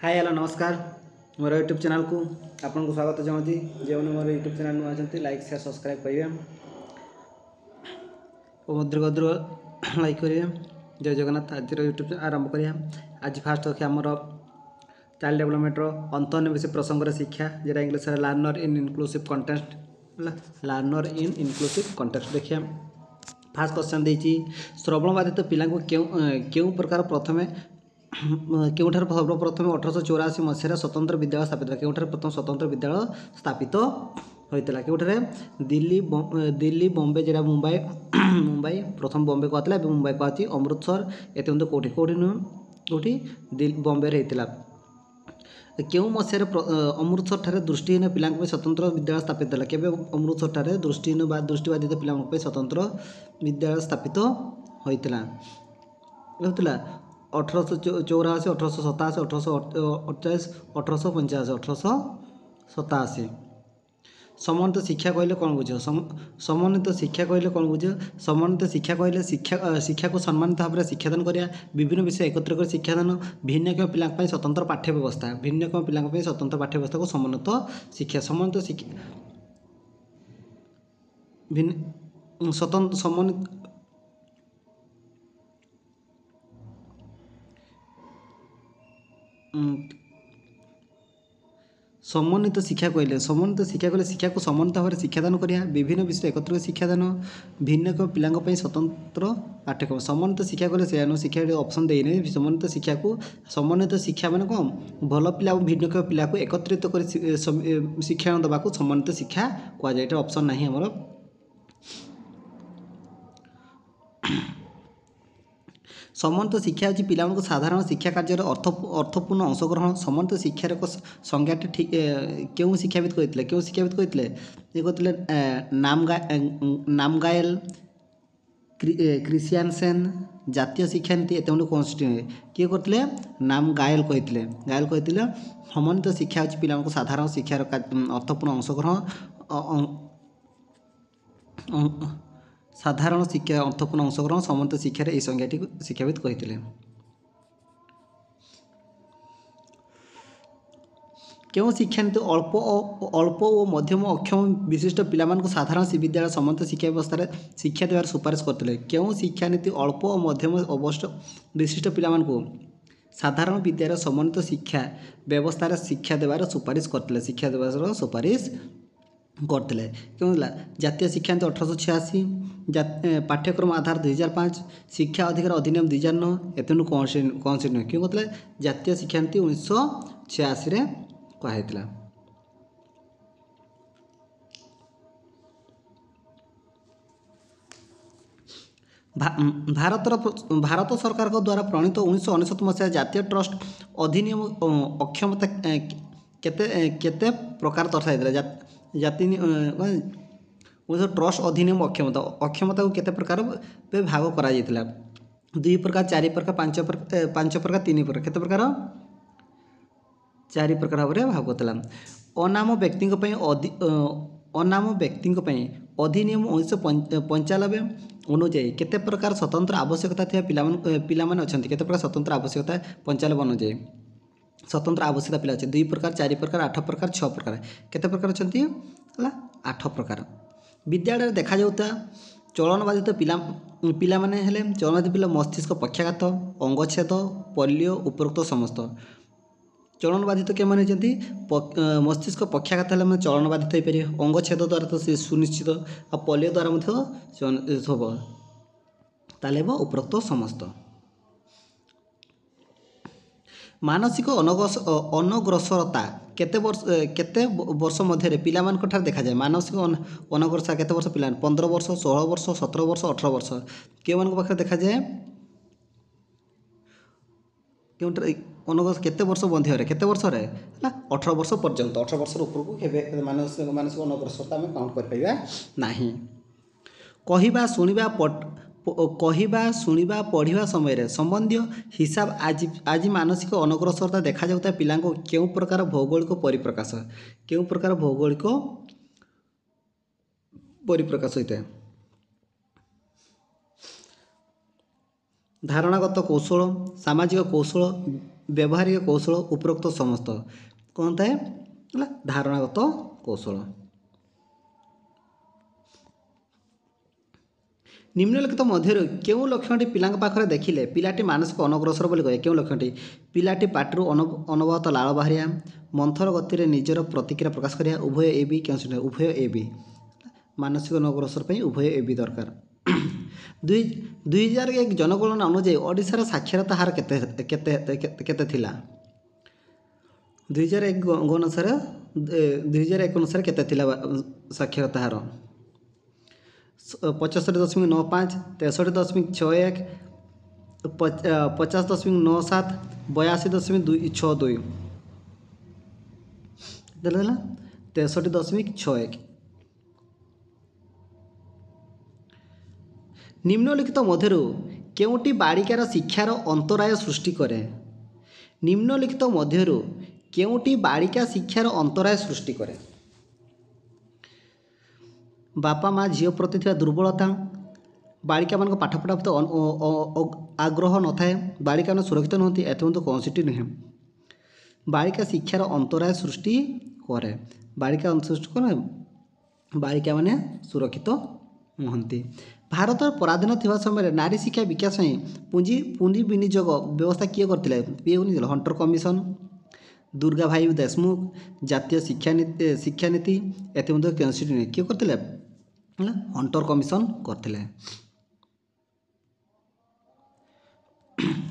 Hi hello नमस्कार मोर YouTube channel को आपको स्वागत चाहूँगी जो मोर यूट्यूब चैनल नुआ अच्छा लाइक शेयर सब्सक्राइब करेंगे और मध्य लाइक करेंगे। जय जगन्नाथ। आज यूट्यूब आरंभ करिया। आज फास्ट देखिए आमर चाइल्ड डेभलपमेंटर अंतर्निवेश प्रसंग शिक्षा जेटा English learner in inclusive context learner in inclusive context देखिए। फास्ट क्वेश्चन देती श्रवण बाधित पिला क्यों प्रकार प्रथम केउठार सर्वप्रथम 1884 मसीह स्वतंत्र विद्यालय स्थापित केउठार प्रथम स्वतंत्र विद्यालय स्थापित होता केउठारे दिल्ली बॉम्बे जेटा मुंबई मुंबई प्रथम बॉम्बे कहला मुंबई कहती अमृतसर एत कौटी कौटी नुह कौटी बॉम्बे होता क्यों मसीह अमृतसर ठारे दृष्टिहीन पिला स्वतंत्र विद्यालय स्थापित है केवे अमृतसर ठारे दृष्टिहीन बा दृष्टिबाधित पिला स्वतंत्र विद्यालय स्थापित होता 1884 1887 1848 1885 1887। समन्वित शिक्षा कहले कौन बुझ समन्वित शिक्षा कहले कौन बुझ समन्वित शिक्षा कहले शिक्षा को सम्मानित भाव में शिक्षादान करा विभिन्न विषय एकत्र कर शिक्षादान भिन्नक्षम पिला स्वतंत्र पाठ्य व्यवस्था भिन्नक्षम पिला स्वतंत्र पाठ्य व्यवस्था को समन्वित शिक्षा समन्वित शिक्षा भिन्न स्वतंत्र समन्वित समन्वित शिक्षा कहले शिक्षा को समन्वित भाव में शिक्षादान करा विभिन्न विषय एकत्र शिक्षादान भिन्न पिला स्वतंत्र पाठ्यक्रम समन्वित शिक्षा कहले से शिक्षा ऑप्शन देने समन्वित शिक्षा को समन्वित शिक्षा मैंने कौन भल पिला भिन्न पिला को एकत्रित कर शिक्षण देवा समन्वित शिक्षा कहुए ऑप्शन नहीं आमर। समन्वित शिक्षा हूँ पिला साधारण शिक्षा कार्य अर्थपूर्ण अंशग्रहण समन्वित शिक्षार एक संज्ञाटे ठीक क्यों शिक्षाविद कहते ये कहते नामगायल क्रिश्चियनसेन जातीय शिक्षा नीति एत कन्स्टिट्यूशन किए करते नाम गायल कहते समन्वित शिक्षा हूँ पिला साधारण शिक्षार अर्थपूर्ण अंशग्रहण साधारण शिक्षा अर्थपूर्ण अंशग्रहण समन्वित शिक्षार यह संज्ञाटी शिक्षाविद कहते क्यों शिक्षानीति अल्प और मध्यम अक्षम विशिष्ट पिला साधारण विद्यालय समन्वित शिक्षा व्यवस्था शिक्षा देवार सुपारिश करते क्यों शिक्षानीति अल्प और मध्यम अवस्थ विशिष्ट पिला साधारण विद्यालय समन्वित शिक्षा व्यवस्था शिक्षा देवार सुपारिश करते शिक्षा देवार सुपारिश करते क्यों जातीय शिक्षा नीति 1886 पाठ्यक्रम आधार 2005 शिक्षा अधिकार अधिनियम 2009 एत कौन से नुह क्यों कहते जातीय शिक्षा नीति 1986 कहला। भारत सरकार द्वारा प्रणीत 1999 मसीहा जातीय ट्रस्ट अधिनियम अक्षमता केते प्रकार दर्शाई जाति ट्रस्ट अधिनियम अक्षमता को केते प्रकार भाग करा जायतिला 2 प्रकार 4 प्रकार 5 प्रकार 3 प्रकार केते प्रकार 4 प्रकार भाव में भाग होता अनाम व्यक्ति अनाम व्यक्ति अधिनियम 1995 अनुजाई केते प्रकार स्वतंत्र आवश्यकता थी पिला केते प्रकार स्वतंत्र आवश्यकता 95 अनुजाई स्वतंत्र आवश्यकता पिला अच्छे 2 प्रकार 4 प्रकार 8 प्रकार 6 प्रकार केते प्रकार अच्छा 8 प्रकार। विद्यालय देखा जाता चलन बाधित पिला माने हेले चलन बाधित पिला मस्तिष्क पक्षाघात अंगछेद पोलियो उपरोक्त समस्त चलन बाधित के माने मस्तिष्क पक्षाघात है चलन बाधित हो पारे अंगछेद द्वारा तो सी सुनिश्चित आ पोलियो द्वारा हम ताले उपरोक्त समस्त। मानसिक अनग्रसरता केते वर्ष मध्य पिला देखा जाए मानसिक अनग्रसरता केते वर्ष पिला 15 वर्ष 16 वर्ष 17 वर्ष 18 वर्ष के पाखे देखा जाए अनग्रस केते वर्ष मध्य केते वर्ष 18 वर्ष पर्यंत 18 वर्ष उपरको केबे मानसिक अनग्रसरता आम काउंट कर पाइबा नाही। कहवा शुणा पढ़ा समय संबंधी हिसाब आज मानसिक अनग्रसरता देखा जाता पिला क्यों प्रकार भौगोलिक परिप्रकाश होता है धारणागत कौशल सामाजिक कौशल ବ୍ୟବହାରିକ କୌଶଳ ଉପରୋକ୍ତ ସମସ୍ତ କ'ଣ ଥାଏ ହେଲା ଧାରଣାଗତ କୌଶଳ। ନିମ୍ନଲିଖିତ ମଧ୍ୟରୁ କେଉଁ ଲକ୍ଷଣଟି ପିଲାଙ୍କ ପାଖରେ ଦେଖିଲେ ପିଲାଟି ମାନସିକ ଅନଗ୍ରସର ବୋଲି କହେ? କେଉଁ ଲକ୍ଷଣଟି? ପିଲାଟି ପାଟିରୁ ଅନବରତ ଲାଳ ବାହାରିବା, ମନ୍ଥର ଗତିରେ ନିଜର ପ୍ରତିକ୍ରିୟା ପ୍ରକାଶ କରିବା, ଉଭୟ ଏ ବି କେଉଁଠି? ଉଭୟ ଏ ବି। ମାନସିକ ଅନଗ୍ରସର ପାଇଁ ଉଭୟ ଏ ବି ଦରକାର। 2001 ଜନଗଣନା ଅନୁଯାୟୀ ଓଡ଼ିଶାର ସାକ୍ଷରତା ହାର କେତେ ଥିଲା? 2001 ଅନୁସାରେ କେତେ ଥିଲା ସାକ୍ଷରତା ହାର? 75.95, 63.61, 50.97, 82.62। କେତେ ହେଲା? 63.61। ନିମ୍ନଲିଖିତ ମଧ୍ୟରୁ କେଉଁଟି ବାଳିକାର ଶିକ୍ଷାର ଅନ୍ତରାୟ ସୃଷ୍ଟି କରେ? ନିମ୍ନଲିଖିତ ମଧ୍ୟରୁ କେଉଁଟି ବାଳିକା ଶିକ୍ଷାର ଅନ୍ତରାୟ ସୃଷ୍ଟି କରେ? ବାପା ମା ଝିଅ ପ୍ରତି ଥିବା ଦୁର୍ବଳତା, ବାଳିକାମାନଙ୍କ ପାଠପଢ଼ା ପ୍ରତି ଆଗ୍ରହ ନଥାଏ, ବାଳିକାମାନେ ସୁରକ୍ଷିତ ନୁହନ୍ତି, ଏଥିମଧ୍ୟରୁ କୌଣସିଟି ନୁହେଁ। ବାଳିକା ଶିକ୍ଷାର ଅନ୍ତରାୟ ସୃଷ୍ଟି କରେ। ବାଳିକା ସୃଷ୍ଟି କରେ, ବାଳିକାମାନେ ସୁରକ୍ଷିତ ନୁହନ୍ତି। ଭାରତର ପରାଧୀନ ଥିବା ସମୟରେ ନାରୀ ଶିକ୍ଷା ବିକାଶ ପାଇଁ ପୁଞ୍ଜି ବିନିଯୋଗ ବ୍ୟବସ୍ଥା କିଏ କରିଥିଲେ? ହଣ୍ଟର କମିଶନ, ଦୁର୍ଗା ଭାଇ ଦେଶମୁଖ, ଜାତୀୟ ଶିକ୍ଷାନୀତି, ଏଥିମଧ୍ୟରୁ କୌଣସିଟି ନୁହେଁ। କିଏ କରିଥିଲେ? ହଣ୍ଟର କମିଶନ କରିଥିଲେ।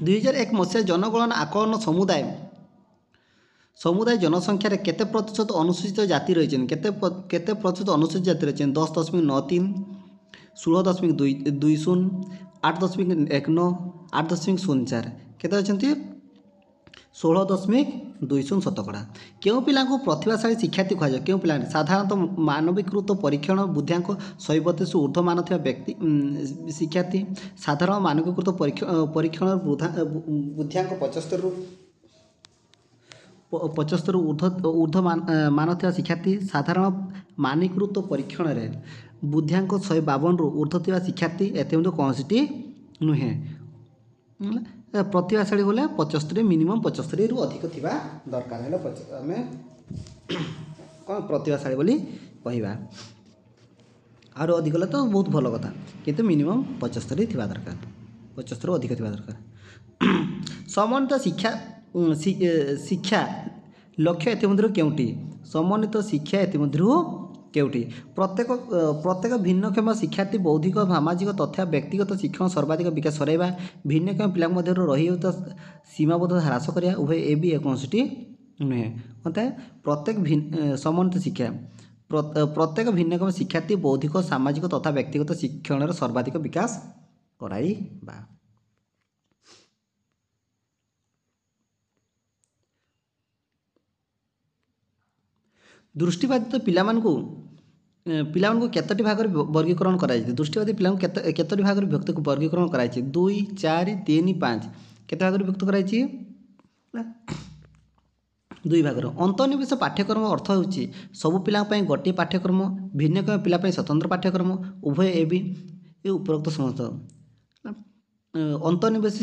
2001 ମସିହା ଜନଗଣନା ଆକଳନ ସମୁଦାୟ ଜନସଂଖ୍ୟାରେ କେତେ ପ୍ରତିଶତ ଅନୁସୂଚିତ ଜାତି ରହିଛନ୍ତି? କେତେ ପ୍ରତିଶତ ଅନୁସୂଚିତ ଜାତି ରହିଛନ୍ତି? 10.93, 16.20, 8.19, 8.04। କେତେ ଅଛନ୍ତି? 16.20 ଶତକଡ଼ା। କେଉଁ ପିଲାଙ୍କୁ ପ୍ରତିଭାଶାଳୀ ଶିକ୍ଷାର୍ଥୀ କୁହାଯାଏ? କେଉଁ ପିଲା? ସାଧାରଣତଃ ମାନବୀକୃତ ପରୀକ୍ଷଣ ବୁଦ୍ଧିଆଙ୍କ 132 ଊର୍ଦ୍ଧ୍ୱ ମାନ ଥିବା ବ୍ୟକ୍ତି ଶିକ୍ଷାର୍ଥୀ, ସାଧାରଣ ମାନବୀକୃତ ପରୀକ୍ଷଣ ବୁଦ୍ଧିଆଙ୍କ 75ରୁ ଊର୍ଦ୍ଧ୍ୱ ମାନ ଥିବା ଶିକ୍ଷାର୍ଥୀ, ସାଧାରଣ ମାନୀକୃତ ପରୀକ୍ଷଣରେ ବୁଦ୍ଧିଆଙ୍କ 152ରୁ ଊର୍ଦ୍ଧ୍ୱ ଥିବା ଶିକ୍ଷାର୍ଥୀ, ଏଥିମଧ୍ୟରୁ କୌଣସିଟି ନୁହେଁ। ପ୍ରତିଭାଶାଳୀ ବୋଲେ 75, ମିନିମମ୍ 75ରୁ ଅଧିକ ଥିବା ଦରକାର ହେଲେ ଆମେ କ'ଣ ପ୍ରତିଭାଶାଳୀ ବୋଲି କହିବା। ଆହୁରି ଅଧିକ ହେଲେ ତ ବହୁତ ଭଲ କଥା, କିନ୍ତୁ ମିନିମମ୍ 75 ଥିବା ଦରକାର, 75ରୁ ଅଧିକ ଥିବା ଦରକାର। ସମନ୍ୱିତ ଶିକ୍ଷା ଲକ୍ଷ୍ୟ ଏଥିମଧ୍ୟରୁ କେଉଁଟି? ସମନ୍ୱିତ ଶିକ୍ଷା ଏଥିମଧ୍ୟରୁ କେଉଁଟି? ପ୍ରତ୍ୟେକ ଭିନ୍ନକ୍ଷମ ଶିକ୍ଷାର୍ଥୀ ବୌଦ୍ଧିକ, ସାମାଜିକ ତଥା ବ୍ୟକ୍ତିଗତ ଶିକ୍ଷଣ ସର୍ବାଧିକ ବିକାଶ କରାଇବା, ଭିନ୍ନକ୍ଷମ ପିଲାଙ୍କ ମଧ୍ୟରୁ ରହିଯାଉଥିବା ସୀମାବଦ୍ଧତା ହ୍ରାସ କରିବା, ଉଭୟ ଏ ବି କୌଣସିଟି ନୁହେଁ। ଅର୍ଥାତ୍ ସମନ୍ୱିତ ଶିକ୍ଷା ପ୍ରତ୍ୟେକ ଭିନ୍ନକ୍ଷମ ଶିକ୍ଷାର୍ଥୀ ବୌଦ୍ଧିକ, ସାମାଜିକ ତଥା ବ୍ୟକ୍ତିଗତ ଶିକ୍ଷଣର ସର୍ବାଧିକ ବିକାଶ କରାଇବା। ଦୃଷ୍ଟିବାଧିତ ପିଲାମାନଙ୍କୁ କେତୋଟି ଭାଗରେ ବର୍ଗୀକରଣ କରାଯାଇଛି? ଦୃଷ୍ଟିବାଦୀ ପିଲାଙ୍କୁ କେତୋଟି ଭାଗରେ ବର୍ଗୀକରଣ କରାଯାଇଛି? 2, 4, 3, 5। କେତେ ଭାଗରେ ବିଭକ୍ତ କରାଯାଇଛି? 2 ଭାଗରେ। ଅନ୍ତର୍ନିବେଶ ପାଠ୍ୟକ୍ରମ ଅର୍ଥ ହେଉଛି ସବୁ ପିଲାଙ୍କ ପାଇଁ ଗୋଟିଏ ପାଠ୍ୟକ୍ରମ, ଭିନ୍ନକ୍ଷମ ପିଲା ପାଇଁ ସ୍ୱତନ୍ତ୍ର ପାଠ୍ୟକ୍ରମ, ଉଭୟ ଏ ବି ଉପରୋକ୍ତ ସମସ୍ତ। ଅନ୍ତର୍ନିବେଶ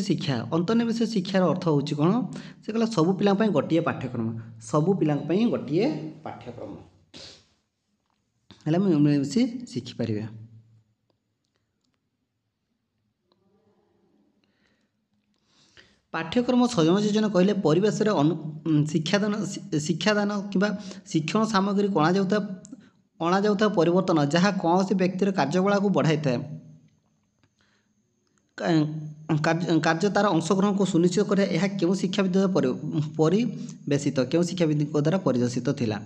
ଶିକ୍ଷାର ଅର୍ଥ ହେଉଛି କ'ଣ? ସେ କହିଲା ସବୁ ପିଲାଙ୍କ ପାଇଁ ଗୋଟିଏ ପାଠ୍ୟକ୍ରମ, ସବୁ ପିଲାଙ୍କ ପାଇଁ ଗୋଟିଏ ପାଠ୍ୟକ୍ରମ ହେଲେ ଆମେ ମିଳିମିଶି ଶିଖିପାରିବା। ପାଠ୍ୟକ୍ରମ ସଂଯୋଜନ କହିଲେ ପରିବେଶରେ ଶିକ୍ଷାଦାନ କିମ୍ବା ଶିକ୍ଷଣ ସାମଗ୍ରୀ ଅଣାଯାଉଥିବା ପରିବର୍ତ୍ତନ ଯାହା କୌଣସି ବ୍ୟକ୍ତିର କାର୍ଯ୍ୟକଳାପକୁ ବଢ଼ାଇଥାଏ, କାର୍ଯ୍ୟ ତା'ର ଅଂଶଗ୍ରହଣକୁ ସୁନିଶ୍ଚିତ କରିବା। ଏହା କେଉଁ ଶିକ୍ଷାବିଦ ପରିବେଶିତ? କେଉଁ ଶିକ୍ଷାବିଦଙ୍କ ଦ୍ୱାରା ପରିବେଶିତ ଥିଲା?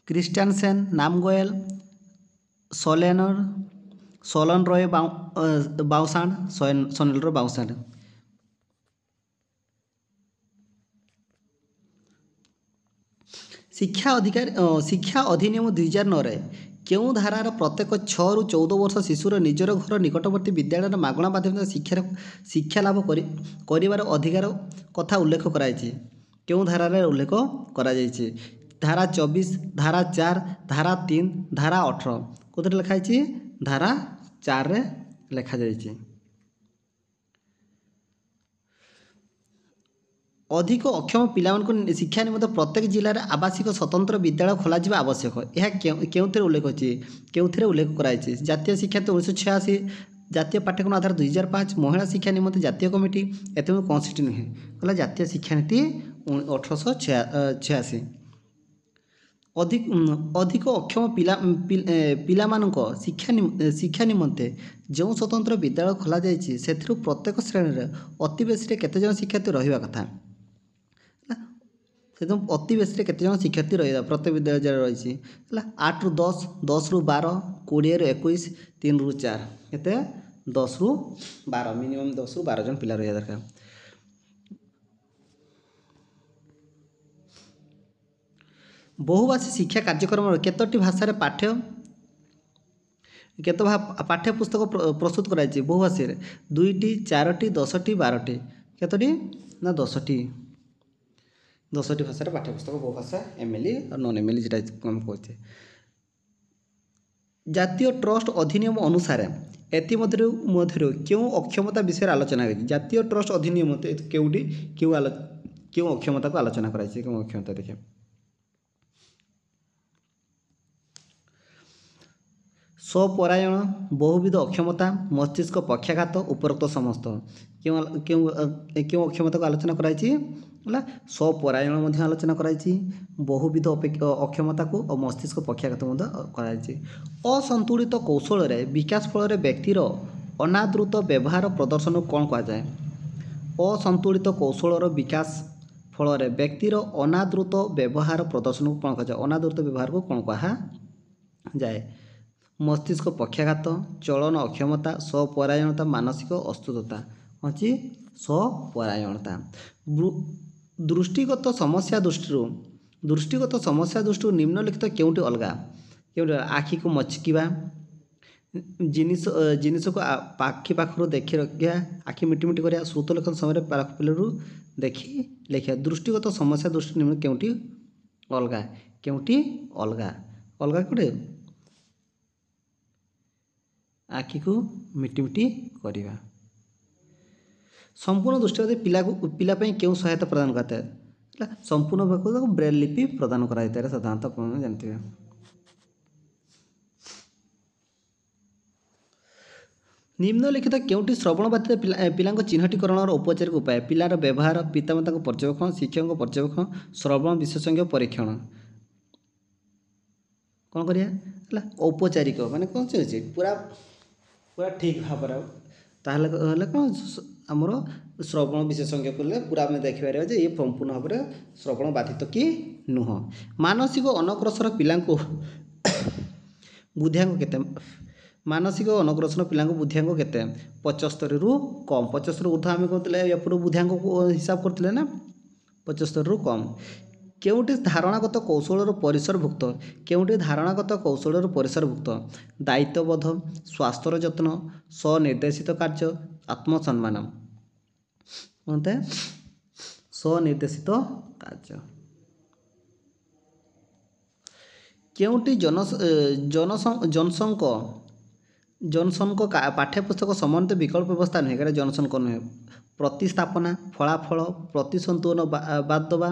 କ୍ରିଷ୍ଟିଆନସେନ୍, ନାମଗୋୟେଲ, ସୋଲନ ରୟ ବାଉସାଣ୍ଡ। ଶିକ୍ଷା ଅଧିନିୟମ 2009ରେ କେଉଁ ଧାରାର ପ୍ରତ୍ୟେକ 6ରୁ 14 ବର୍ଷ ଶିଶୁର ନିଜର ଘର ନିକଟବର୍ତ୍ତୀ ବିଦ୍ୟାଳୟର ମାଗଣା ମାଧ୍ୟମରେ ଶିକ୍ଷା ଲାଭ କରିବାର ଅଧିକାର କଥା ଉଲ୍ଲେଖ କରାଯାଇଛି? କେଉଁ ଧାରାରେ ଉଲ୍ଲେଖ କରାଯାଇଛି? ଧାରା 24, ଧାରା 4, ଧାରା 3, ଧାରା 18। କେଉଁଥିରେ ଲେଖା ହେଇଛି? ଧାରା 4ରେ ଲେଖାଯାଇଛି। ଅଧିକ ଅକ୍ଷମ ପିଲାମାନଙ୍କୁ ଶିକ୍ଷା ନିମନ୍ତେ ପ୍ରତ୍ୟେକ ଜିଲ୍ଲାରେ ଆବାସିକ ସ୍ୱତନ୍ତ୍ର ବିଦ୍ୟାଳୟ ଖୋଲାଯିବା ଆବଶ୍ୟକ। ଏହା କେଉଁଥିରେ ଉଲ୍ଲେଖ ଅଛି, କେଉଁଥିରେ ଉଲ୍ଲେଖ କରାଯାଇଛି? ଜାତୀୟ ଶିକ୍ଷାନୀତି 1986, ଜାତୀୟ ପାଠ୍ୟକ୍ରମ ଆଧାର 2005, ମହିଳା ଶିକ୍ଷା ନିମନ୍ତେ ଜାତୀୟ କମିଟି, ଏଥିରେ କୌଣସିଟି ନୁହେଁ। କହିଲା ଜାତୀୟ ଶିକ୍ଷାନୀତି 1886। ଅଧିକ ଅକ୍ଷମ ପିଲାମାନଙ୍କ ଶିକ୍ଷା ନିମନ୍ତେ ଯେଉଁ ସ୍ୱତନ୍ତ୍ର ବିଦ୍ୟାଳୟ ଖୋଲାଯାଇଛି ସେଥିରୁ ପ୍ରତ୍ୟେକ ଶ୍ରେଣୀରେ ଅତି ବେଶୀରେ କେତେ ଜଣ ଶିକ୍ଷାର୍ଥୀ ରହିବା କଥା? ସେଥିରୁ ଅତି ବେଶୀରେ କେତେ ଜଣ ଶିକ୍ଷାର୍ଥୀ ରହିବା ପ୍ରତ୍ୟେକ ବିଦ୍ୟାଳୟରେ ରହିଛି ହେଲା? 8 ରୁ 10, 10 ରୁ 12, 20 ରୁ 21, 3 ରୁ 4, କେତେ? 10 ରୁ 12, ମିନିମମ୍ 10 ରୁ 12 ଜଣ ପିଲା ରହିବା ଦରକାର। ବହୁଭାଷୀ ଶିକ୍ଷା କାର୍ଯ୍ୟକ୍ରମରେ କେତୋଟି ଭାଷାରେ ପାଠ୍ୟପୁସ୍ତକ ପ୍ରସ୍ତୁତ କରାଯାଇଛି? ବହୁଭାଷୀରେ 2ଟି, 4ଟି, 10ଟି, 12ଟି। କେତୋଟି? ନା 10ଟି। 10ଟି ଭାଷାରେ ପାଠ୍ୟପୁସ୍ତକ ବହୁଭାଷା, ଏମିଲି ଆଉ ନନ୍ ଏମିଲି যেটা ଆମେ କହୁଛେ। ଜାତୀୟ ଟ୍ରଷ୍ଟ ଅଧିନିୟମ ଅନୁସାରେ ଏଥିମଧ୍ୟରୁ କେଉଁ ଅକ୍ଷମତା ବିଷୟରେ ଆଲୋଚନା ହୋଇଛି? ଜାତୀୟ ଟ୍ରଷ୍ଟ ଅଧିନିୟମ କେଉଁ ଅକ୍ଷମତାକୁ ଆଲୋଚନା କରାଯାଇଛି? କେଉଁ ଅକ୍ଷମତା ଦେଖିବା? ସ୍ୱପରାୟଣ, ବହୁବିଧ ଅକ୍ଷମତା, ମସ୍ତିଷ୍କ ପକ୍ଷାଘାତ, ଉପରୋକ୍ତ ସମସ୍ତ। କେଉଁ ଅକ୍ଷମତାକୁ ଆଲୋଚନା କରାଯାଇଛି? ହେଲା ସ୍ୱପରାୟଣ ମଧ୍ୟ ଆଲୋଚନା କରାଯାଇଛି, ବହୁବିଧ ଅକ୍ଷମତାକୁ ଓ ମସ୍ତିଷ୍କ ପକ୍ଷାଘାତ ମଧ୍ୟ କରାଯାଇଛି। ଅସନ୍ତୁଳିତ କୌଶଳରେ ବିକାଶ ଫଳରେ ବ୍ୟକ୍ତିର ଅନାଦୃତ ବ୍ୟବହାର ପ୍ରଦର୍ଶନକୁ କ'ଣ କୁହାଯାଏ? ଅସନ୍ତୁଳିତ କୌଶଳର ବିକାଶ ଫଳରେ ବ୍ୟକ୍ତିର ଅନାଦୃତ ବ୍ୟବହାର ପ୍ରଦର୍ଶନକୁ କ'ଣ କୁହାଯାଏ? ଅନାଦୃତ ବ୍ୟବହାରକୁ କ'ଣ କୁହାଯାଏ? ମସ୍ତିଷ୍କ ପକ୍ଷାଘାତ, ଚଳନ ଅକ୍ଷମତା, ସ୍ୱପରାୟଣତା, ମାନସିକ ଅସ୍ଥିରତା। ଅଛି ସ୍ୱପରାୟଣତା। ଦୃଷ୍ଟିଗତ ସମସ୍ୟା ଦୃଷ୍ଟିରୁ ନିମ୍ନଲିଖିତ କେଉଁଟି ଅଲଗା? କେଉଁଟି? ଆଖିକୁ ମଚକିବା, ଜିନିଷକୁ ଆଖି ପାଖରୁ ଦେଖି ରଖିବା, ଆଖି ମିଟିମିଟି କରିବା, ଶ୍ରୁତ ଲେଖନ ସମୟରେ ପାଖରୁ ଦେଖି ଲେଖିବା। ଦୃଷ୍ଟିଗତ ସମସ୍ୟା ଦୃଷ୍ଟି ନିମ୍ନ କେଉଁଟି ଅଲଗା? କେଉଁଟି ଅଲଗା? ଅଲଗା କେଉଁଠି? ଆଖିକୁ ମିଟିମିଟି କରିବା। ସମ୍ପୂର୍ଣ୍ଣ ଦୃଷ୍ଟିବାଦୀ ପିଲା ପାଇଁ କେଉଁ ସହାୟତା ପ୍ରଦାନ କରାଯାଇଥାଏ? ହେଲା ସମ୍ପୂର୍ଣ୍ଣ ତାକୁ ବ୍ରେଲ୍ ଲିପି ପ୍ରଦାନ କରାଯାଇଥାଏ ସାଧାରଣତଃ ଆପଣ ଜାଣିଥିବେ। ନିମ୍ନଲିଖିତ କେଉଁଟି ଶ୍ରବଣବାଧିତ ପିଲାଙ୍କ ଚିହ୍ନଟୀକରଣର ଔପଚାରିକ ଉପାୟ? ପିଲାର ବ୍ୟବହାର, ପିତାମାତାଙ୍କ ପର୍ଯ୍ୟବେକ୍ଷଣ, ଶିକ୍ଷକଙ୍କ ପର୍ଯ୍ୟବେକ୍ଷଣ, ଶ୍ରବଣ ବିଶେଷଜ୍ଞ ପରୀକ୍ଷଣ। କ'ଣ କରିବା? ହେଲା ଔପଚାରିକ ମାନେ କ'ଣ ଚାଲିଛି ପୁରା ଠିକ୍ ଭାବରେ, ତାହେଲେ ହେଲେ କ'ଣ ଆମର ଶ୍ରବଣ ବିଶେଷଜ୍ଞ କଲେ ପୁରା ଆମେ ଦେଖିପାରିବା ଯେ ଇଏ ସମ୍ପୂର୍ଣ୍ଣ ଭାବରେ ଶ୍ରବଣ ବାଧିତ କି ନୁହଁ। ମାନସିକ ଅନଗ୍ରସର ପିଲାଙ୍କୁ ବୁଦ୍ଧିଆଙ୍କ କେତେ? ମାନସିକ ଅନଗ୍ରସର ପିଲାଙ୍କ ବୁଦ୍ଧିଆଙ୍କ କେତେ? 75ରୁ କମ୍। 75ରୁ ଉର୍ଦ୍ଧ୍ୱ ଆମେ କହୁଥିଲେ ଏପଟୁ ବୁଦ୍ଧିଆଙ୍କ ହିସାବ କରୁଥିଲେ ନା, 75ରୁ କମ୍। କେଉଁଟି ଧାରଣାଗତ କୌଶଳର ପରିସରଭୁକ୍ତ? କେଉଁଟି ଧାରଣାଗତ କୌଶଳର ପରିସରଭୁକ୍ତ? ଦାୟିତ୍ୱବୋଧ, ସ୍ୱାସ୍ଥ୍ୟର ଯତ୍ନ, ସ୍ୱନିର୍ଦ୍ଦେଶିତ କାର୍ଯ୍ୟ, ଆତ୍ମସମ୍ମାନ। କ'ଣ? ସ୍ୱନିର୍ଦ୍ଦେଶିତ କାର୍ଯ୍ୟ। କେଉଁଟି ଜନସନଙ୍କ ପାଠ୍ୟପୁସ୍ତକ ସମନ୍ୱିତ ବିକଳ୍ପ ବ୍ୟବସ୍ଥା ନୁହେଁ? ଏଇଟା ଜନସନଙ୍କ ନୁହେଁ। ପ୍ରତିସ୍ଥାପନା, ଫଳାଫଳ, ପ୍ରତିସନ୍ତୁଳନ ବାଦ ଦେବା,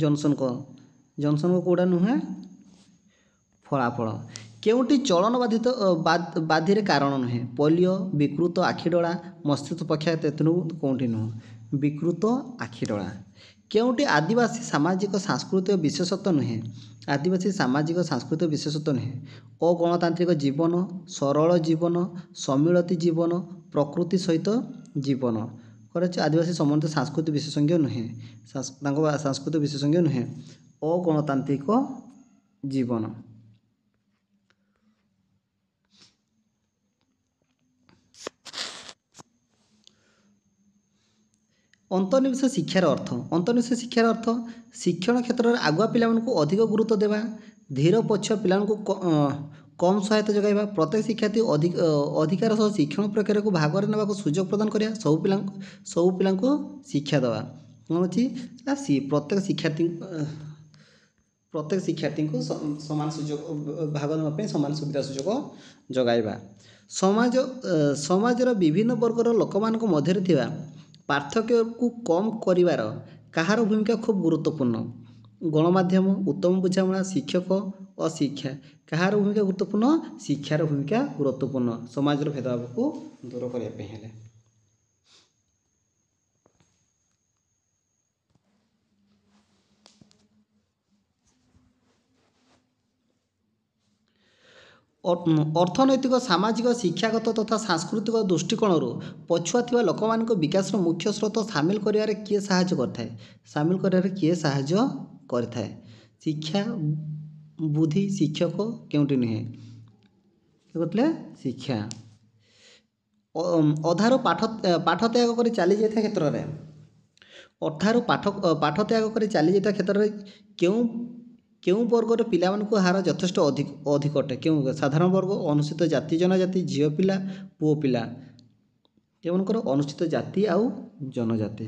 ଜନସନଙ୍କ କେଉଁଟା ନୁହେଁ? ଫଳାଫଳ। କେଉଁଟି ଚଳନ ବାଧିରେ କାରଣ ନୁହେଁ? ପୋଲିଓ, ବିକୃତ ଆଖିଡୋଳା, ମସ୍ତିଷ୍କ ପକ୍ଷାଘାତ, ଏଥିରୁ କେଉଁଠି ନୁହଁ? ବିକୃତ ଆଖିଡୋଳା। କେଉଁଟି ଆଦିବାସୀ ସାମାଜିକ ସାଂସ୍କୃତିକ ବିଶେଷତ୍ୱ ନୁହେଁ? ଆଦିବାସୀ ସାମାଜିକ ସାଂସ୍କୃତିକ ବିଶେଷତ୍ୱ ନୁହେଁ। ଅଗଣତାନ୍ତ୍ରିକ ଜୀବନ, ସରଳ ଜୀବନ, ସମ୍ମିଳିତ ଜୀବନ, ପ୍ରକୃତି ସହିତ ଜୀବନ। କରାଯାଇଛି ଆଦିବାସୀ ସମସ୍ତ ସାଂସ୍କୃତିକ ବିଶେଷଜ୍ଞ ନୁହେଁ, ତାଙ୍କ ସାଂସ୍କୃତିକ ବିଶେଷଜ୍ଞ ନୁହେଁ। ଅଗଣତାନ୍ତ୍ରିକ ଜୀବନ। ଅନ୍ତର୍ନିବେଶ ଶିକ୍ଷାର ଅର୍ଥ? ଅନ୍ତର୍ନିବେଶ ଶିକ୍ଷାର ଅର୍ଥ ଶିକ୍ଷଣ କ୍ଷେତ୍ରରେ ଆଗୁଆ ପିଲାମାନଙ୍କୁ ଅଧିକ ଗୁରୁତ୍ୱ ଦେବା, ଧୀର ପଛୁଆ ପିଲାମାନଙ୍କୁ କମ୍ ସହାୟତା ଯୋଗାଇବା, ପ୍ରତ୍ୟେକ ଶିକ୍ଷାର୍ଥୀ ଅଧିକାର ସହ ଶିକ୍ଷଣ ପ୍ରକ୍ରିୟାକୁ ଭାଗରେ ନେବାକୁ ସୁଯୋଗ ପ୍ରଦାନ କରିବା, ସବୁ ପିଲାଙ୍କୁ ଶିକ୍ଷା ଦେବା। କ'ଣ ଅଛି ନା ପ୍ରତ୍ୟେକ ଶିକ୍ଷାର୍ଥୀଙ୍କୁ ସମାନ ସୁଯୋଗ ଭାଗ ନେବା ପାଇଁ ସମାନ ସୁବିଧା ସୁଯୋଗ ଯୋଗାଇବା। ସମାଜର ବିଭିନ୍ନ ବର୍ଗର ଲୋକମାନଙ୍କ ମଧ୍ୟରେ ଥିବା ପାର୍ଥକ୍ୟକୁ କମ୍ କରିବାର କାହାର ଭୂମିକା ଖୁବ୍ ଗୁରୁତ୍ୱପୂର୍ଣ୍ଣ? ଗଣମାଧ୍ୟମ, ଉତ୍ତମ ବୁଝାମଣା, ଶିକ୍ଷକ ଓ ଶିକ୍ଷା। କାହାର ଭୂମିକା ଗୁରୁତ୍ୱପୂର୍ଣ୍ଣ? ଶିକ୍ଷାର ଭୂମିକା ଗୁରୁତ୍ୱପୂର୍ଣ୍ଣ ସମାଜର ଭେଦଭାବକୁ ଦୂର କରିବା ପାଇଁ ହେଲେ। ଅର୍ଥନୈତିକ, ସାମାଜିକ, ଶିକ୍ଷାଗତ ତଥା ସାଂସ୍କୃତିକ ଦୃଷ୍ଟିକୋଣରୁ ପଛୁଆ ଥିବା ଲୋକମାନଙ୍କ ବିକାଶର ମୁଖ୍ୟ ସ୍ରୋତ ସାମିଲ କରିବାରେ କିଏ ସାହାଯ୍ୟ କରିଥାଏ? ଶିକ୍ଷା, ବୁଦ୍ଧି, ଶିକ୍ଷକ କେଉଁଠି ନୁହେଁ? କହିଲେ ଶିକ୍ଷା। ଅଧାରୁ ପାଠ ତ୍ୟାଗ କରି ଚାଲିଯାଇଥିବା କ୍ଷେତ୍ରରେ କେଉଁ ବର୍ଗର ପିଲାମାନଙ୍କୁ ହାର ଯଥେଷ୍ଟ ଅଧିକ ଅଟେ? କେଉଁ ସାଧାରଣ ବର୍ଗ, ଅନୁସୂଚିତ ଜାତି ଜନଜାତି, ଝିଅ ପିଲା, ପୁଅ ପିଲା? ଯେଉଁମାନଙ୍କର ଅନୁସୂଚିତ ଜାତି ଆଉ ଜନଜାତି।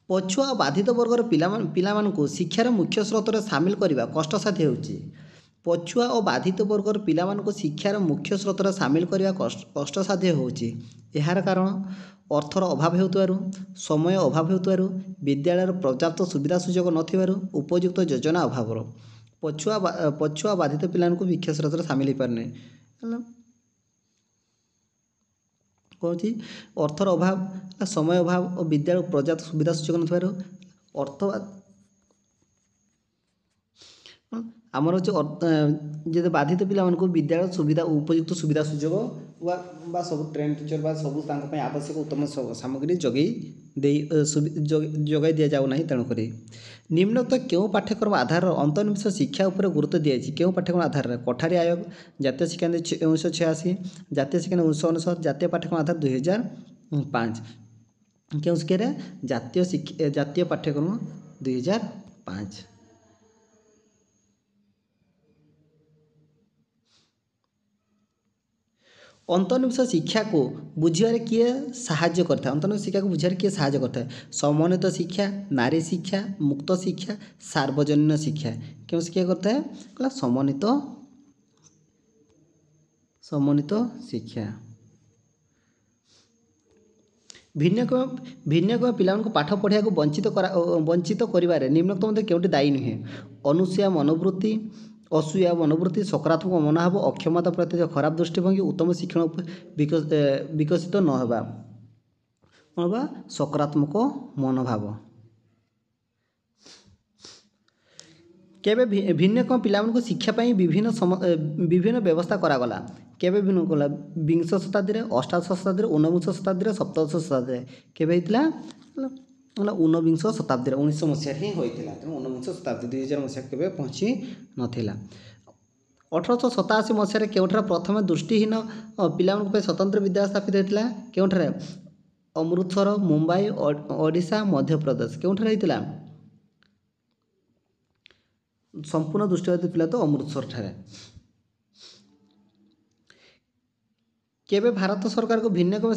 ପଛୁଆ ଓ ବାଧିତ ବର୍ଗର ପିଲାମାନଙ୍କୁ ଶିକ୍ଷାର ମୁଖ୍ୟ ସ୍ରୋତରେ ସାମିଲ କରିବା କଷ୍ଟସାଧ୍ୟ ହେଉଛି। ପଛୁଆ ଓ ବାଧିତ ବର୍ଗର ପିଲାମାନଙ୍କୁ ଶିକ୍ଷାର ମୁଖ୍ୟ ସ୍ରୋତରେ ସାମିଲ କରିବା କଷ୍ଟସାଧ୍ୟ ହେଉଛି। ଏହାର କାରଣ ଅର୍ଥର ଅଭାବ ହେଉଥିବାରୁ, ସମୟ ଅଭାବ ହେଉଥିବାରୁ, ବିଦ୍ୟାଳୟର ପର୍ଯ୍ୟାପ୍ତ ସୁବିଧା ସୁଯୋଗ ନଥିବାରୁ, ଉପଯୁକ୍ତ ଯୋଜନା ଅଭାବରୁ। ପଛୁଆ ବାଧିତ ପିଲାମାନଙ୍କୁ ଶିକ୍ଷା ସ୍ରୋତରେ ସାମିଲ ହୋଇପାରୁନାହିଁ। କହୁଛି ଅର୍ଥର ଅଭାବ, ସମୟ ଅଭାବ ଓ ବିଦ୍ୟାଳୟ ପର୍ଯ୍ୟାପ୍ତ ସୁବିଧା ସୁଯୋଗ ନଥିବାରୁ। ଆମର ହେଉଛି ଯଦି ବାଧିତ ପିଲାମାନଙ୍କୁ ବିଦ୍ୟାଳୟ ସୁବିଧା, ଉପଯୁକ୍ତ ସୁବିଧା ସୁଯୋଗ ବା ସବୁ ଟ୍ରେନ୍ ଟିଚର ବା ସବୁ ତାଙ୍କ ପାଇଁ ଆବଶ୍ୟକ ଉତ୍ତମ ସାମଗ୍ରୀ ଯୋଗାଇ ଦିଆଯାଉ ନାହିଁ। ତେଣୁକରି ନିମ୍ନୋକ୍ତ କେଉଁ ପାଠ୍ୟକ୍ରମ ଆଧାରର ଅନ୍ତର୍ନିହିତ ଶିକ୍ଷା ଉପରେ ଗୁରୁତ୍ୱ ଦିଆଯାଇଛି? କେଉଁ ପାଠ୍ୟକ୍ରମ ଆଧାରରେ? କୋଠାରୀ ଆୟୋଗ, ଜାତୀୟ ଶିକ୍ଷାନୀତି 1986, ଜାତୀୟ ଶିକ୍ଷାନୀତି 1999, ଜାତୀୟ ପାଠ୍ୟକ୍ରମ ଆଧାର 2005। କେଉଁ ଶିକ୍ଷାରେ? ଜାତୀୟ ପାଠ୍ୟକ୍ରମ 2005। ଅନ୍ତର୍ନିହିତ ଶିକ୍ଷାକୁ ବୁଝିବାରେ କିଏ ସାହାଯ୍ୟ କରିଥାଏ? ସମନ୍ୱିତ ଶିକ୍ଷା, ନାରୀ ଶିକ୍ଷା, ମୁକ୍ତ ଶିକ୍ଷା, ସାର୍ବଜନୀନ ଶିକ୍ଷା। କେଉଁ ଶିକ୍ଷା କରିଥାଏ? କହିଲା ସମନ୍ୱିତ ଶିକ୍ଷା। ଭିନ୍ନକ୍ଷମ ପିଲାମାନଙ୍କୁ ପାଠ ପଢ଼ିବାକୁ ବଞ୍ଚିତ କରିବାରେ ନିମ୍ନୋକ୍ତ ମଧ୍ୟ କେଉଁଟି ଦାୟୀ ନୁହେଁ? ଅସୂୟା ମନୋବୃତ୍ତି, ସକାରାତ୍ମକ ମନୋଭାବ, ଅକ୍ଷମତା ପ୍ରତି ଖରାପ ଦୃଷ୍ଟିଭଙ୍ଗୀ, ଉତ୍ତମ ଶିକ୍ଷଣ ବିକଶିତ ନ ହେବା। ସକାରାତ୍ମକ ମନୋଭାବ। କେବେ ଭିନ୍ନକ୍ଷମ ପିଲାମାନଙ୍କୁ ଶିକ୍ଷା ପାଇଁ ବିଭିନ୍ନ ବ୍ୟବସ୍ଥା କରାଗଲା? କେବେ ଭିନ୍ନ କଲା? ବିଂଶ ଶତାବ୍ଦୀରେ, ଅଷ୍ଟାଦଶ ଶତାବ୍ଦୀରେ, ଊନବିଂଶ ଶତାବ୍ଦୀରେ, ସପ୍ତଦଶ ଶତାବ୍ଦୀରେ। କେବେ ହେଇଥିଲା? ଊନବିଂଶ ଶତାବ୍ଦୀରେ, 1900 ମସିହାରେ ହିଁ ହୋଇଥିଲା। ତେଣୁ ଊନବିଂଶ ଶତାବ୍ଦୀ, 2000 ମସିହା କେବେ ପହଞ୍ଚି ନଥିଲା। 1887 ମସିହାରେ କେଉଁଠାରେ ପ୍ରଥମେ ଦୃଷ୍ଟିହୀନ ପିଲାମାନଙ୍କ ପାଇଁ ସ୍ୱତନ୍ତ୍ର ବିଦ୍ୟାଳୟ ସ୍ଥାପିତ ହୋଇଥିଲା? କେଉଁଠାରେ? ଅମୃତସର, ମୁମ୍ବାଇ, ଓଡ଼ିଶା, ମଧ୍ୟପ୍ରଦେଶ। କେଉଁଠାରେ ହେଇଥିଲା? ସମ୍ପୂର୍ଣ୍ଣ ଦୃଷ୍ଟିବାଧିତ ପିଲା ତ ଅମୃତସର ଠାରେ। କେବେ ଭାରତ ସରକାରଙ୍କ ଭିନ୍ନକ୍ଷମ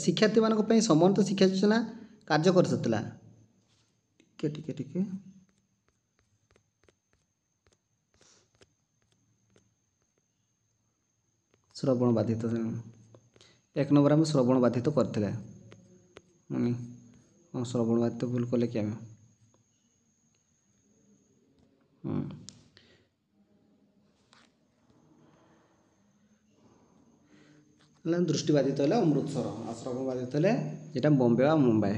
ଶିକ୍ଷାର୍ଥୀମାନଙ୍କ ପାଇଁ ସମନ୍ୱିତ ଶିକ୍ଷା ଯୋଜନା କାର୍ଯ୍ୟ କରିଥିଲା? ଟିକେ ଶ୍ରବଣ ବାଧିତ 1 ନମ୍ବର ଆମେ ଶ୍ରବଣ ବାଧିତ କରିଥିଲେ। ଶ୍ରବଣ ବାଧିତ ଭୁଲ କଲେ କି ଆମେ? ଦୃଷ୍ଟିବାଧିତ ହେଲେ ଅମୃତସର, ଆଉ ଶ୍ରବଣ ବାଧିତ ହେଲେ ଏଇଟା ବମ୍ବେ ଆଉ ମୁମ୍ବାଇ।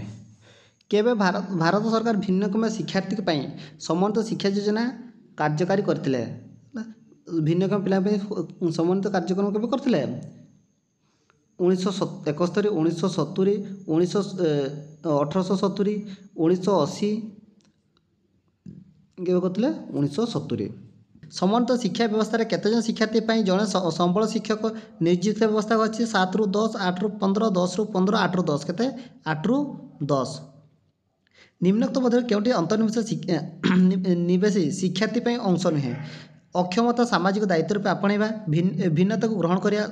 କେବେ ଭାରତ ସରକାର ଭିନ୍ନକ୍ଷମ ଶିକ୍ଷାର୍ଥୀଙ୍କ ପାଇଁ ସମନ୍ୱିତ ଶିକ୍ଷା ଯୋଜନା କାର୍ଯ୍ୟକାରୀ କରିଥିଲେ? ଭିନ୍ନକ୍ଷମ ପିଲାଙ୍କ ପାଇଁ ସମନ୍ୱିତ କାର୍ଯ୍ୟକ୍ରମ କେବେ କରିଥିଲେ? 1971, 1970, 1870, 1980। କେବେ କରିଥିଲେ? 1970। ସମନ୍ୱିତ ଶିକ୍ଷା ବ୍ୟବସ୍ଥାରେ କେତେଜଣ ଶିକ୍ଷାର୍ଥୀ ପାଇଁ ଜଣେ ସମ୍ବଳ ଶିକ୍ଷକ ନିଯୁକ୍ତ ବ୍ୟବସ୍ଥା ଅଛି? 7 ରୁ 10, 8 ରୁ 15, 10 ରୁ 15, 8 ରୁ 10। କେତେ? 8 ରୁ 10। ନିମ୍ନୋକ୍ତ ମଧ୍ୟରେ କେଉଁଟି ଅନ୍ତର୍ନିବେଶୀ ଶିକ୍ଷାର୍ଥୀ ପାଇଁ ଅଂଶ ନୁହେଁ? ଅକ୍ଷମତା ସାମାଜିକ ଦାୟିତ୍ୱ ରୂପେ ଆପଣେଇବା, ଭିନ୍ନତାକୁ ଗ୍ରହଣ କରିବା,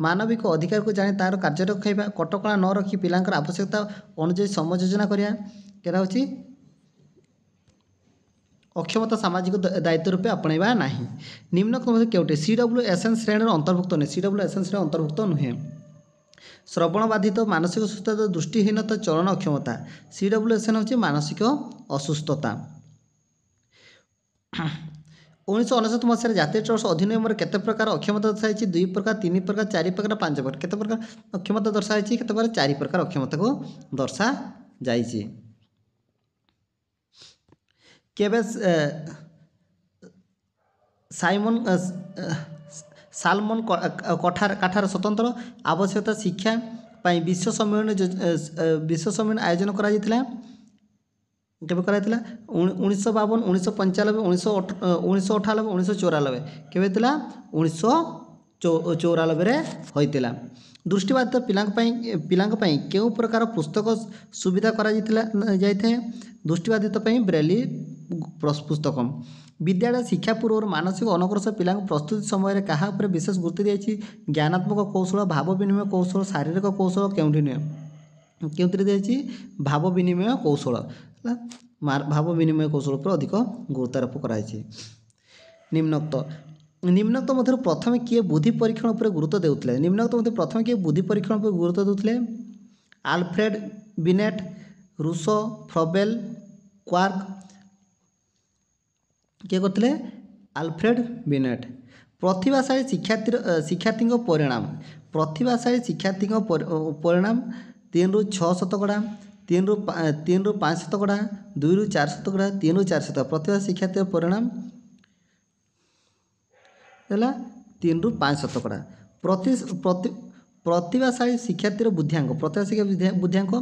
ମାନବିକ ଅଧିକାରକୁ ଜାଣି ତାହାର କାର୍ଯ୍ୟ ରଖାଇବା, କଟକଣା ନ ରଖି ପିଲାଙ୍କର ଆବଶ୍ୟକତା ଅନୁଯାୟୀ ସମୟ ଯୋଜନା କରିବା। ଏରା ହେଉଛି ଅକ୍ଷମତା ସାମାଜିକ ଦାୟିତ୍ୱ ରୂପେ ଆପଣେଇବା ନାହିଁ। ନିମ୍ନୋକ୍ତ ମଧ୍ୟ କେଉଁଟି CWSN ଶ୍ରେଣୀର ଅନ୍ତର୍ଭୁକ୍ତ ନୁହେଁ? CWSN ଶ୍ରେଣୀର ଅନ୍ତର୍ଭୁକ୍ତ ନୁହେଁ। ଶ୍ରବଣ ବାଧିତ, ମାନସିକ ସୁସ୍ଥତା, ଦୃଷ୍ଟିହୀନତା, ଚଳନ ଅକ୍ଷମତା। CWSN ହେଉଛି ମାନସିକ ଅସୁସ୍ଥତା। 1999 ମସିହାରେ ଜାତୀୟ ଟ୍ରଷ୍ଟ ଅଧିନିୟମରେ କେତେ ପ୍ରକାର ଅକ୍ଷମତା ଦର୍ଶାଯାଇଛି? 2 ପ୍ରକାର, 3 ପ୍ରକାର, 4 ପ୍ରକାର, 5 ପ୍ରକାର। କେତେ ପ୍ରକାର ଅକ୍ଷମତା ଦର୍ଶାଯାଇଛି? କେତେ ପ୍ରକାର? 4 ପ୍ରକାର ଅକ୍ଷମତାକୁ ଦର୍ଶାଯାଇଛି। କେବେ ସାଲମନ କାଠାର ସ୍ୱତନ୍ତ୍ର ଆବଶ୍ୟକତା ଶିକ୍ଷା ପାଇଁ ବିଶ୍ୱ ସମ୍ମିଳନୀ ଆୟୋଜନ କରାଯାଇଥିଲା? କେବେ କରାଯାଇଥିଲା? 1952, 1995, 1998, 1994। କେବେ ହେଇଥିଲା? 1994ରେ ହୋଇଥିଲା। ଦୃଷ୍ଟିବାଧିତ ପିଲାଙ୍କ ପାଇଁ କେଉଁ ପ୍ରକାର ପୁସ୍ତକ ସୁବିଧା ଯାଇଥାଏ? ଦୃଷ୍ଟିବାଧିତ ପାଇଁ ବ୍ରେଲି ପୁସ୍ତକ। ବିଦ୍ୟାଳୟ ଶିକ୍ଷା ପୂର୍ବରୁ ମାନସିକ ଅନଗ୍ରସର ପିଲାଙ୍କ ପ୍ରସ୍ତୁତି ସମୟରେ କାହା ଉପରେ ବିଶେଷ ଗୁରୁତ୍ୱ ଦିଆଯାଇଛି? ଜ୍ଞାନାତ୍ମକ କୌଶଳ, ଭାବ ବିନିମୟ କୌଶଳ, ଶାରୀରିକ କୌଶଳ, କେଉଁଥିରେ ଦିଆଯାଇଛି? ଭାବ ବିନିମୟ କୌଶଳ। ହେଲା, ଭାବ ବିନିମୟ କୌଶଳ ଉପରେ ଅଧିକ ଗୁରୁତ୍ୱାରୋପ କରାଯାଇଛି। ନିମ୍ନୋକ୍ତ ମଧ୍ୟରୁ ପ୍ରଥମେ କିଏ ବୁଦ୍ଧି ପରୀକ୍ଷଣ ଉପରେ ଗୁରୁତ୍ୱ ଦେଉଥିଲେ? ନିମ୍ନୋକ୍ତ ମଧ୍ୟରୁ ପ୍ରଥମେ କିଏ ବୁଦ୍ଧି ପରୀକ୍ଷଣ ଉପରେ ଗୁରୁତ୍ୱ ଦେଉଥିଲେ? ଆଲଫ୍ରେଡ୍ ବିନେଟ୍, ରୁସୋ, ଫ୍ରବେଲ୍, କ୍ୱାର୍କ। କିଏ କରିଥିଲେ? Alfred Binet. ପ୍ରତିଭାଶାଳୀ ଶିକ୍ଷାର୍ଥୀଙ୍କ ପରିଣାମ। ପ୍ରତିଭାଶାଳୀ ଶିକ୍ଷାର୍ଥୀଙ୍କ ପରିଣାମ 3ରୁ 6 ଶତକଡ଼ା, 3ରୁ 5 ଶତକଡ଼ା, 2ରୁ 4 ଶତକଡ଼ା, 3ରୁ 4 ଶତକଡ଼ା। ପ୍ରତିଭା ଶିକ୍ଷାର୍ଥୀଙ୍କ ପରିଣାମ ହେଲା 3ରୁ 5 ଶତକଡ଼ା। ପ୍ରତିଭାଶାଳୀ ଶିକ୍ଷାର୍ଥୀର ବୁଦ୍ଧିଆଙ୍କ। ବୁଦ୍ଧିଆଙ୍କ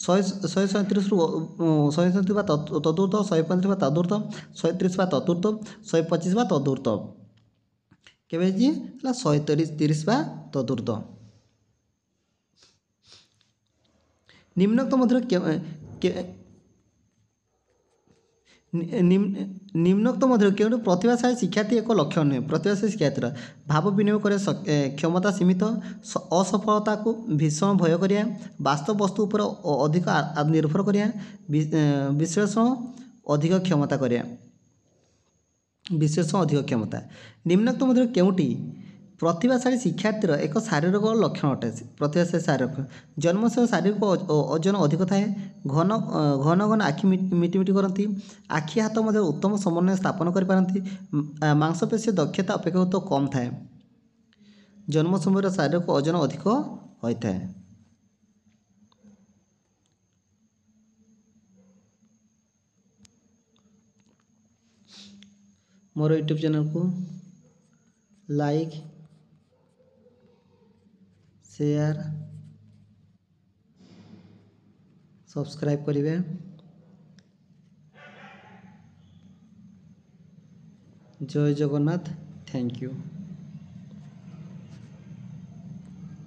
137 ବା ତଦୁର୍ଦ୍ଧ, 135 ବା ତଦୁର୍ଦ୍ଧ, 130 ବା ତଦୁର୍ଦ୍ଧ, 125 ବା ତଦୁର୍ଦ୍ଧ। କେବେ ହେଇଛି? ହେଲା 130 ବା ତଦୁର୍ଦ୍ଧ। ନିମ୍ନୋକ୍ତ ମଧ୍ୟରୁ କେଉଁଠି ପ୍ରତିଭାଶାଳୀ ଶିକ୍ଷାର୍ଥୀ ଏକ ଲକ୍ଷ୍ୟ ନୁହେଁ? ପ୍ରତିଭାଶାଳୀ ଶିକ୍ଷାର୍ଥୀର ଭାବ ବିନିମୟ କରିବା କ୍ଷମତା ସୀମିତ, ଅସଫଳତାକୁ ଭୀଷଣ ଭୟ କରିବା, ବାସ୍ତବ ବସ୍ତୁ ଉପରେ ଅଧିକ ନିର୍ଭର କରିବା, ବିଶ୍ଳେଷଣ ଅଧିକ କ୍ଷମତା କରିବା। ନିମ୍ନୋକ୍ତ ମଧ୍ୟରୁ କେଉଁଟି ପ୍ରତିଭାଶାଳୀ ଶିକ୍ଷାର୍ଥୀର ଏକ ଶାରୀରିକ ଲକ୍ଷଣ ଅଟେ? ପ୍ରତିଭାଶାଳୀ ଶାରୀରିକ ଜନ୍ମ ସହ ଶାରୀରିକ ଓଜନ ଅଧିକ ଥାଏ, ଘନ ଘନ ଆଖି ମିଟିମିଟି କରନ୍ତି, ଆଖି ହାତ ମଧ୍ୟ ଉତ୍ତମ ସମନ୍ୱୟ ସ୍ଥାପନ କରିପାରନ୍ତି, ମାଂସପେଶୀ ଦକ୍ଷତା ଅପେକ୍ଷାକୃତ କମ୍ ଥାଏ। ଜନ୍ମ ସମୟରେ ଶାରୀରିକ ଓଜନ ଅଧିକ ହୋଇଥାଏ। ମୋର ୟୁଟ୍ୟୁବ୍ ଚ୍ୟାନେଲକୁ ଲାଇକ୍, ସେୟାର, ସବସ୍କ୍ରାଇବ୍ କରିବେ। ଜୟ ଜଗନ୍ନାଥ। Thank you.